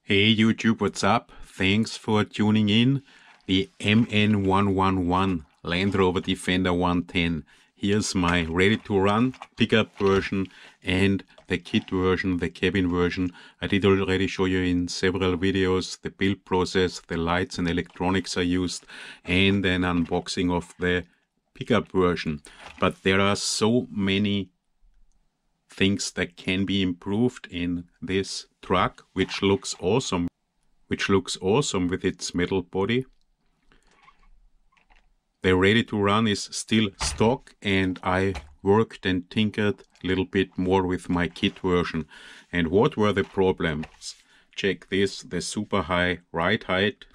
Hey YouTube, what's up? Thanks for tuning in. The MN111 Land Rover Defender 110. Here's my ready to run pickup version and the kit version, the cabin version. I did already show you in several videos the build process, the lights and electronics I used, and an unboxing of the pickup version. But there are so many things that can be improved in this truck, which looks awesome with its metal body. The ready to run is still stock, and I worked and tinkered a little bit more with my kit version. And what were the problems? Check this, the super high ride height,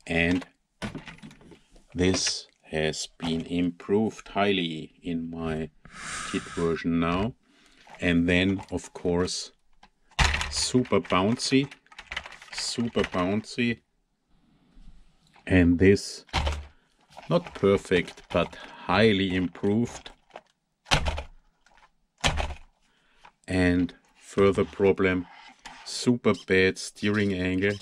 and this has been improved highly in my kit version now. And then of course super bouncy, and this not perfect but highly improved. And further problem, super bad steering angle,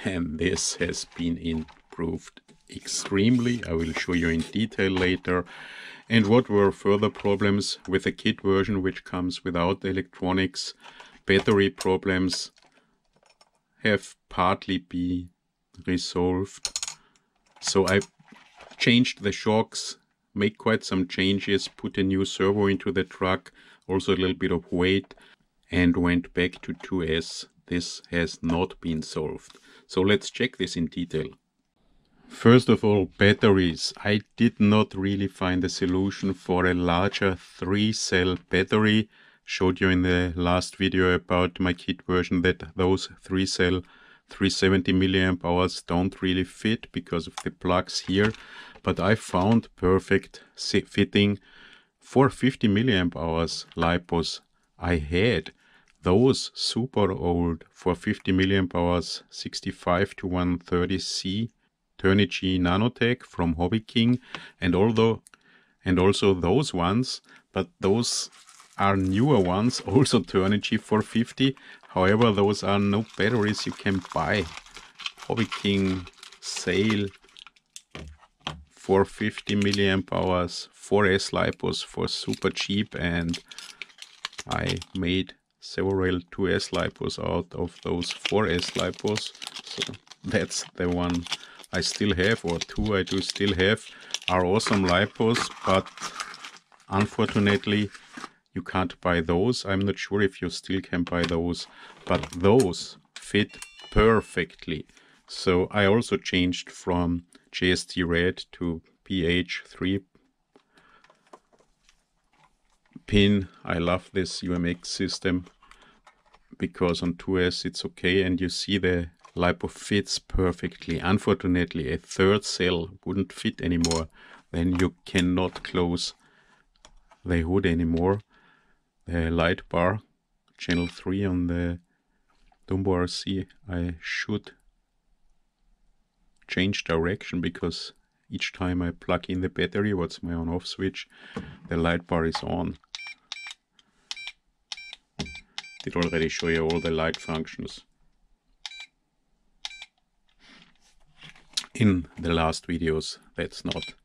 and this has been improved extremely. I will show you in detail later. And what were further problems with the kit version, which comes without electronics? Battery problems have partly been resolved. So I changed the shocks, made quite some changes, put a new servo into the truck, also a little bit of weight, and went back to 2S. This has not been solved. So let's check this in detail. First of all, batteries. I did not really find a solution for a larger 3-cell battery. Showed you in the last video about my kit version that those 3-cell 370 milliamp hours don't really fit because of the plugs here. But I found perfect fitting 450 milliamp hours LiPos. I had those super old 450 milliamp hours 65 to 130C Turnigy Nanotech from Hobby King, and also those ones, but those are newer ones, also Turnigy 450. However, those are no batteries you can buy. Hobby King sale 450 milliamp hours 4S LiPos for super cheap, and I made several 2S LiPos out of those 4S LiPos. So that's the one I still have, or two I do still have. Are awesome LiPos, but unfortunately you can't buy those. I'm not sure if you still can buy those, but those fit perfectly. So I also changed from JST Red to PH3 pin. I love this UMX system because on 2S it's okay, and you see the LiPo fits perfectly. Unfortunately, a third cell wouldn't fit anymore. Then you cannot close the hood anymore. The light bar, channel 3 on the Dumbo RC, I should change direction, because each time I plug in the battery, what's my on-off switch, the light bar is on. Did already show you all the light functions in the last videos. That's not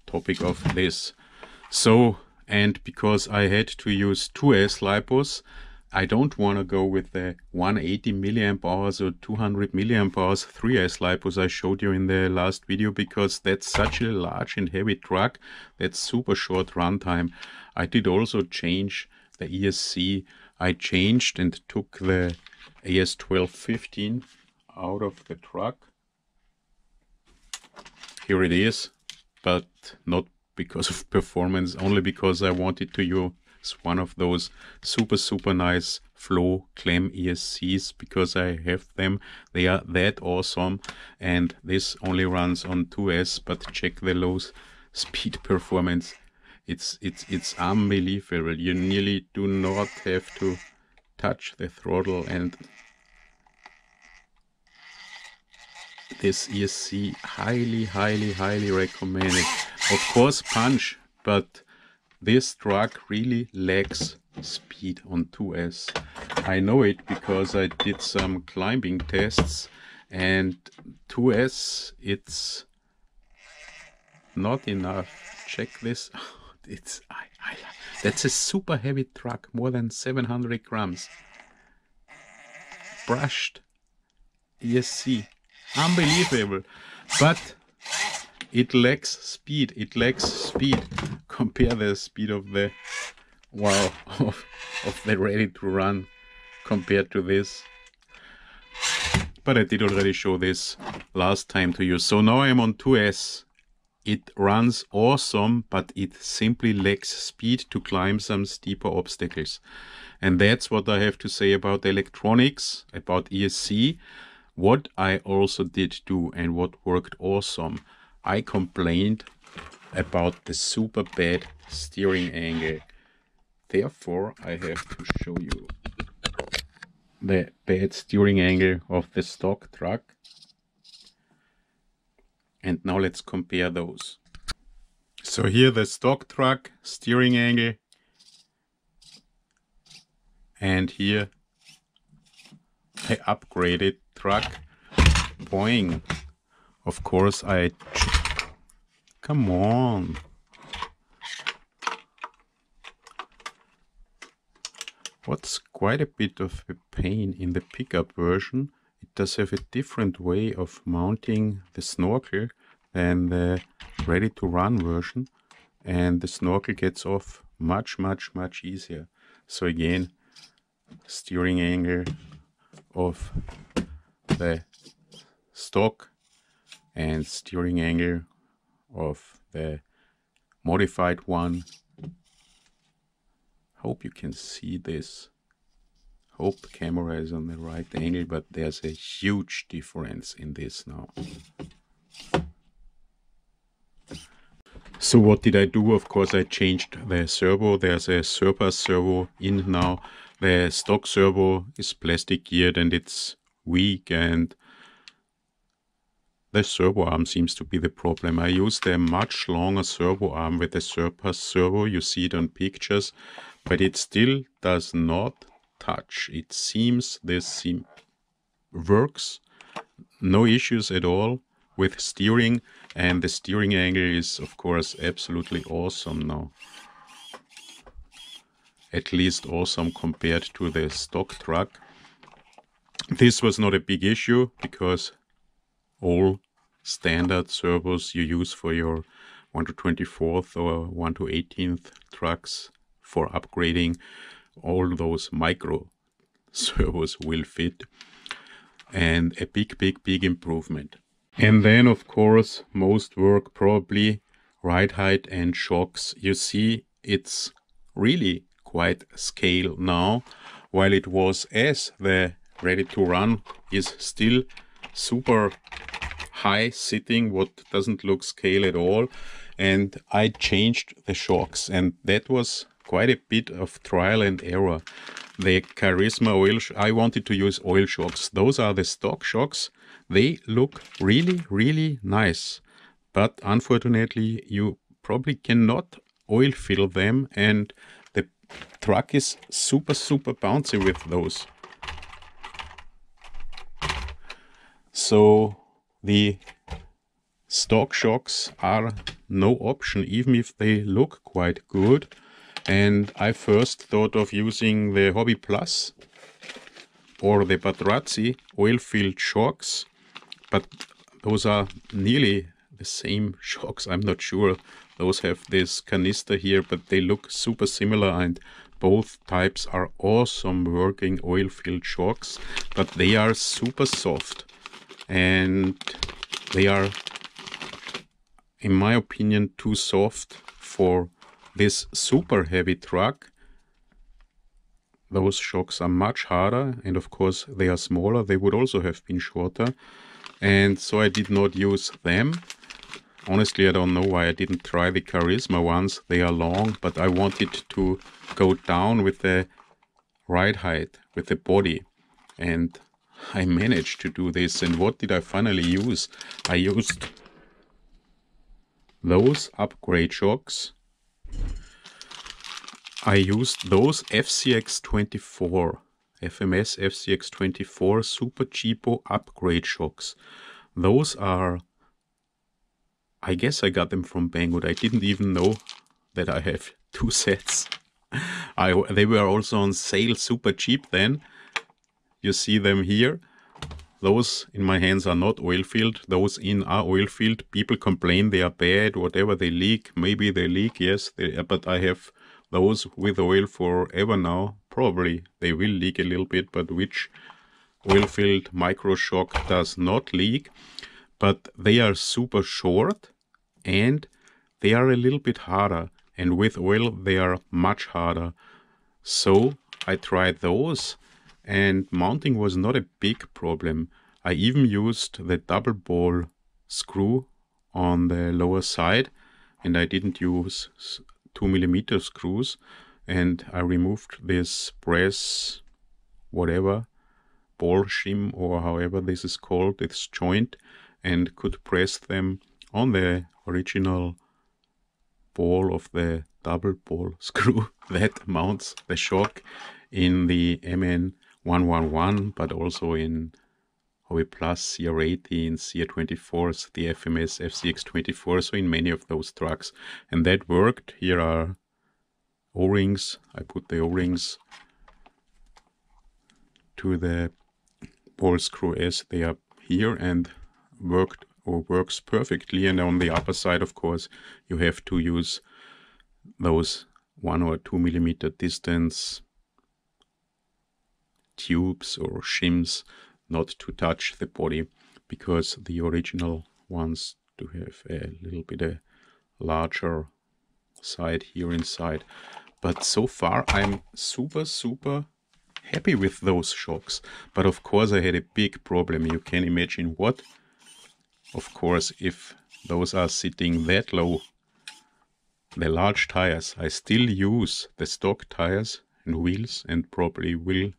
topic of this. So, and because I had to use 2S LiPos, I don't want to go with the 180 milliamp hours or 200 milliamp hours 3S LiPos I showed you in the last video, because that's such a large and heavy truck. That's super short runtime. I did also change the ESC. I changed and took the AS1215 out of the truck. Here it is, but not because of performance, only because I wanted to use one of those super nice flow clam ESCs, because I have them. They are that awesome, and this only runs on 2S, but check the low speed performance. It's unbelievable. You nearly do not have to touch the throttle, and this ESC, highly recommended. Of course punch, but this truck really lacks speed on 2S. I know it because I did some climbing tests, and 2S, it's not enough. Check this. It's that's a super heavy truck, more than 700 grams. Brushed ESC, unbelievable, but it lacks speed. It lacks speed. Compare the speed of the of the ready to run compared to this. But I did already show this last time to you. So now I'm on 2S. It runs awesome, but it simply lacks speed to climb some steeper obstacles. And that's what I have to say about the electronics, about ESC. What I also did do and what worked awesome, I complained about the super bad steering angle. Therefore, I have to show you the bad steering angle of the stock truck. And now let's compare those. So here the stock truck steering angle, and here I upgraded truck. Boing. Of course come on. What's quite a bit of a pain in the pickup version, it does have a different way of mounting the snorkel than the ready to run version, and the snorkel gets off much easier. So again, steering angle of the stock and steering angle of the modified one. Hope you can see this. Hope the camera is on the right angle, but there's a huge difference in this now. So what did I do? Of course I changed the servo. There's a surpass servo in now. The stock servo is plastic geared and it's weak, and the servo arm seems to be the problem. I used a much longer servo arm with the surpass servo. You see it on pictures, but it still does not touch. It seems this works, no issues at all with steering, and the steering angle is of course absolutely awesome now. At least awesome compared to the stock truck. This was not a big issue because all standard servos you use for your 1 to 24th or 1 to 18th trucks for upgrading, all those micro servos will fit, and a big improvement. And then of course most work probably ride height and shocks. You see it's really quite scale now, while it was, as the ready to run is still super high sitting, what doesn't look scale at all. And I changed the shocks, and that was quite a bit of trial and error. The Charisma oil, I wanted to use oil shocks. Those are the stock shocks. They look really nice, but unfortunately you probably cannot oil fill them, and the truck is super bouncy with those. So the stock shocks are no option, even if they look quite good. And I first thought of using the Hobby Plus or the Batrazzi oil-filled shocks, but those are nearly the same shocks. I'm not sure. Those have this canister here, but they look super similar, and both types are awesome working oil-filled shocks, but they are super soft, and they are, in my opinion, too soft for this super heavy truck. Those shocks are much harder, and of course they are smaller. They would also have been shorter, and so I did not use them. Honestly, I don't know why I didn't try the Charisma ones. They are long, but I wanted to go down with the ride height, with the body, and I managed to do this. And what did I finally use? I used those upgrade shocks. I used those FCX24, FMS FCX24 Super Cheapo upgrade shocks. Those are, I guess I got them from Banggood. I didn't even know that I have 2 sets. They were also on sale super cheap then. You see them here. Those in my hands are not oil filled. Those in are oil filled. People complain they are bad, whatever, they leak. Maybe they leak, yes. But I have those with oil forever now. Probably they will leak a little bit, but which oil filled micro shock does not leak? But they are super short and they are a little bit harder. And with oil they are much harder. So I tried those. And mounting was not a big problem. I even used the double ball screw on the lower side, and I didn't use 2mm screws. And I removed this brass, whatever, ball shim or however this is called, this joint, and could press them on the original ball of the double ball screw that mounts the shock in the MN111, but also in OE Plus, CR18, CR24s, the FMS FCX24, so in many of those trucks. And that worked. Here are O-rings. I put the O-rings to the ball screw as they are here, and works perfectly. And on the upper side, of course, you have to use those 1 or 2mm distance tubes or shims not to touch the body, because the original ones do have a little bit a larger side here inside. But so far I'm super happy with those shocks. But of course I had a big problem. You can imagine what? Of course, if those are sitting that low, the large tires, I still use the stock tires and wheels and probably will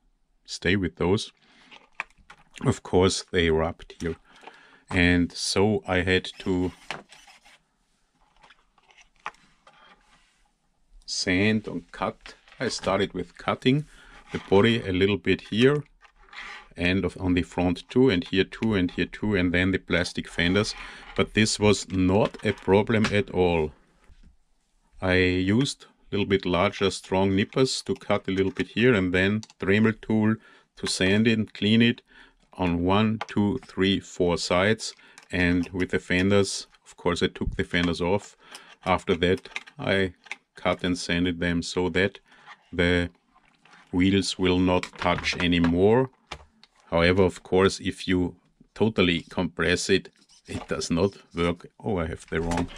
stay with those. Of course they rubbed here, and so I had to sand and cut. I started with cutting the body a little bit here and on the front too, and here too, and here too, and then the plastic fenders. But this was not a problem at all. I used a little bit larger strong nippers to cut a little bit here, and then Dremel tool to sand it, clean it on 1, 2, 3, 4 sides. And with the fenders, of course I took the fenders off. After that I cut and sanded them so that the wheels will not touch anymore. However, of course, if you totally compress it, it does not work. Oh, I have the wrong.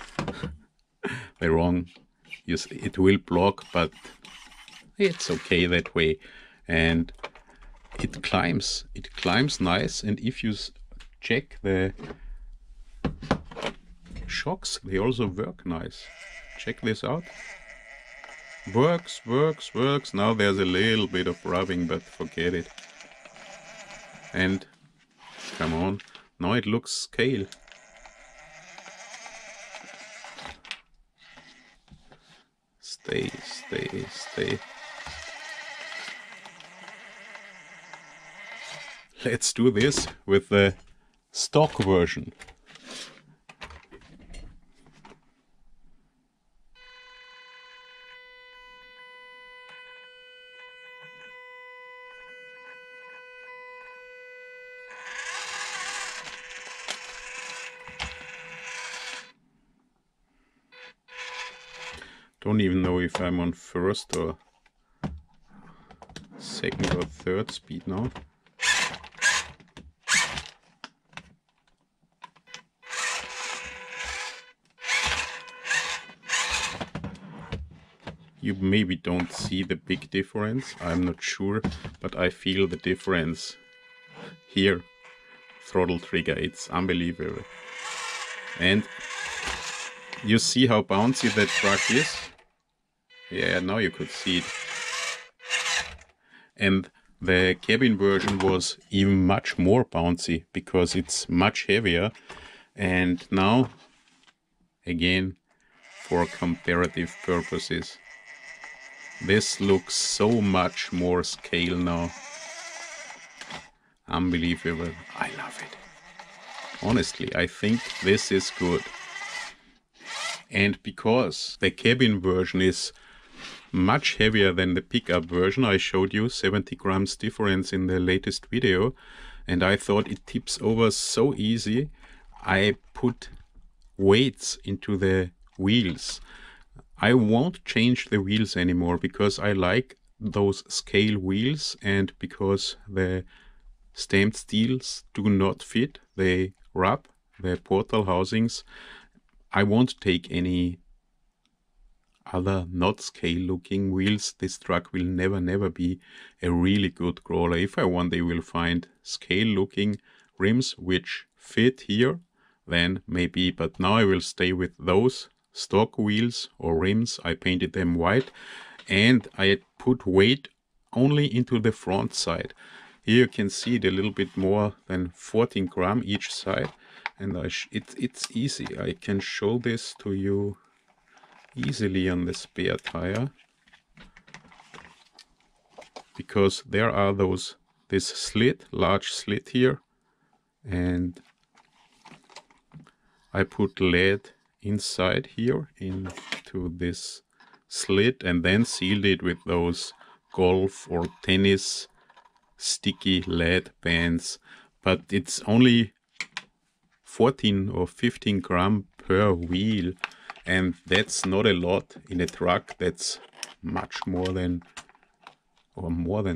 Yes, it will block, but it's okay that way. And it climbs nice. And if you check the shocks, they also work nice. Check this out. Works. Now there's a little bit of rubbing, but forget it. And come on, now it looks scale. Stay. Let's do this with the stock version. Don't even know if I'm on first or second or third speed now. You maybe don't see the big difference, I'm not sure, but I feel the difference here. Throttle trigger, it's unbelievable. And you see how bouncy that truck is? Yeah, now you could see it. And The cabin version was even much more bouncy because it's much heavier. And now, again, for comparative purposes, this looks so much more scale now. Unbelievable. I love it. Honestly, I think this is good. And because the cabin version is much heavier than the pickup version, I showed you 70 grams difference in the latest video, and I thought it tips over so easy. I put weights into the wheels. I won't change the wheels anymore because I like those scale wheels, and because the stamped steels do not fit, they rub the portal housings. I won't take any other not scale looking wheels. This truck will never be a really good crawler. If I one day will find scale looking rims which fit here, then maybe, but now I will stay with those stock wheels or rims. I painted them white, and I put weight only into the front side. Here you can see it a little bit more than 14 grams each side, and it's easy. I can show this to you easily on the spare tire, because there are this slit, large slit here, and I put lead inside here into this slit and then sealed it with those golf or tennis sticky lead bands. But it's only 14 or 15 grams per wheel, and that's not a lot in a truck. That's much more than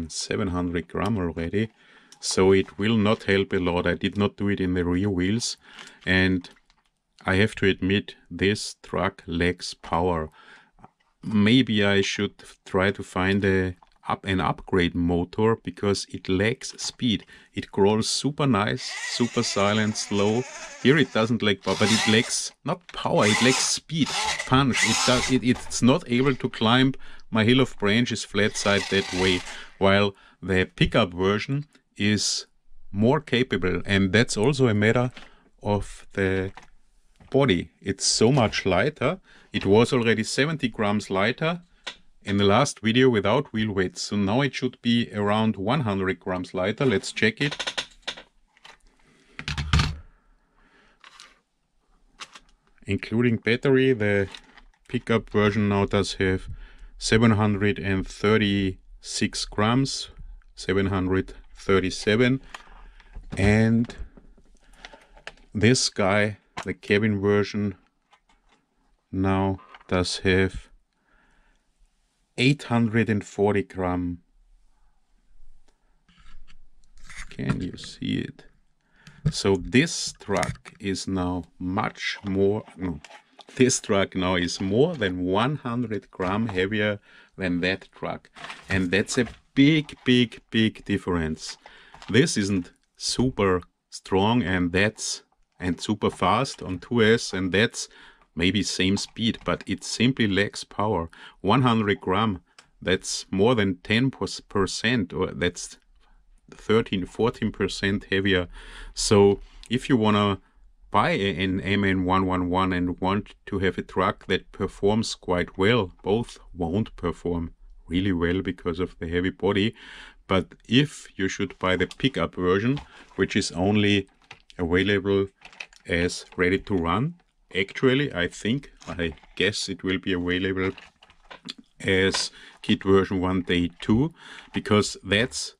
700 grams already, so it will not help a lot. I did not do it in the rear wheels, and I have to admit, this truck lacks power. Maybe I should try to find an upgrade motor, because it lacks speed. It crawls super nice, super silent, slow. Here it doesn't lack power, but it lacks not power, it lacks speed, punch. It's not able to climb my hill of branches flat side that way, while the pickup version is more capable. And that's also a matter of the body. It's so much lighter. It was already 70 grams lighter in the last video without wheel weights, so now it should be around 100 grams lighter. Let's check it. Including battery, the pickup version now does have 736 grams, 737, and this guy, the cabin version, now does have 840 grams. Can you see it? So this truck is now much more, this truck now is more than 100 grams heavier than that truck. And that's a big difference. This isn't super strong and super fast on 2S, and that's maybe same speed, but it simply lacks power. 100 grams, that's more than 10%, or that's 13-14% heavier. So if you want to buy an MN111 and want to have a truck that performs quite well, both won't perform really well because of the heavy body. But if you should buy the pickup version, which is only available as ready to run, actually I guess it will be available as kit version 1 day 2, because that's,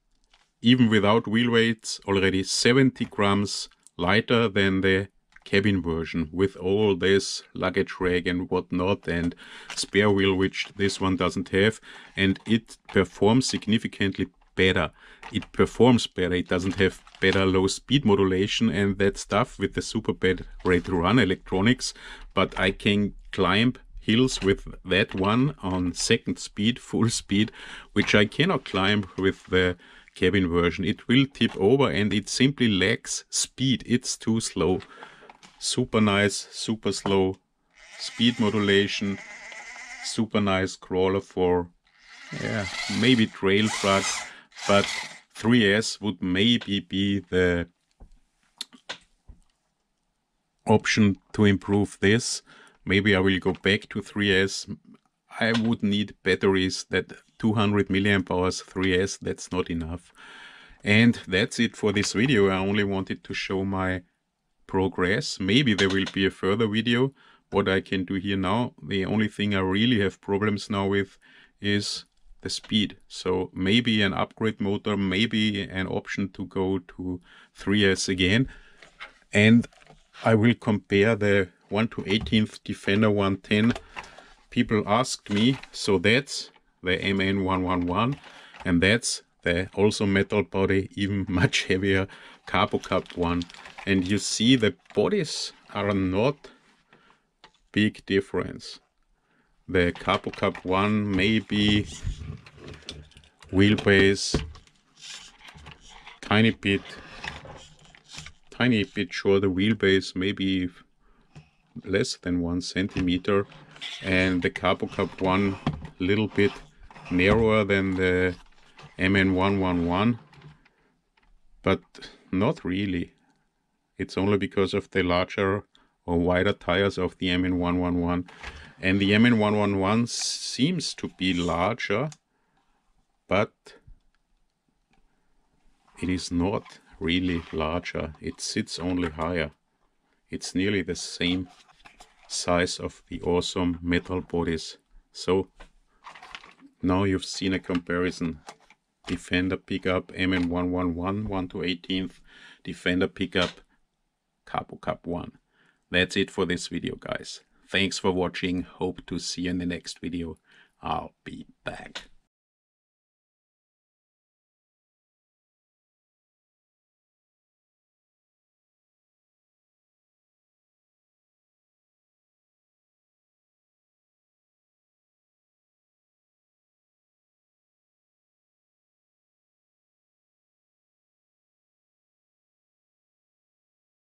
even without wheel weights, already 70 grams lighter than the cabin version, with all this luggage rack and whatnot and spare wheel, which this one doesn't have, and it performs significantly better. It performs better. It doesn't have better low speed modulation and that stuff with the super bad ready to run electronics, but I can climb hills with that one on second speed, full speed, which I cannot climb with the cabin version. It will tip over and it simply lacks speed. It's too slow. Super nice, super slow speed modulation, super nice crawler for maybe trail truck. but 3S would maybe be the option to improve this. Maybe I will go back to 3S. I would need batteries that 200 milliamp hours 3S, that's not enough. And that's it for this video. I only wanted to show my progress. Maybe there will be a further video what I can do here now. The only thing I really have problems now with is the speed. So maybe an upgrade motor, maybe an option to go to 3S again. And I will compare the 1/18 Defender 110. People asked me, so that's the MN111, and that's the also metal body, even much heavier Carbocup one. And you see the bodies are not big difference. The Carbocup one maybe wheelbase tiny bit shorter wheelbase, maybe less than 1 centimeter, and the Carbocup one little bit narrower than the MN111, but not really. It's only because of the larger or wider tires of the MN111, and the MN111 seems to be larger, but it is not really larger. It sits only higher. It's nearly the same size of the awesome metal bodies. So now you've seen a comparison. Defender pickup MN111 1/18, Defender pickup Carbocup one. That's it for this video, guys. Thanks for watching. Hope to see you in the next video. I'll be back.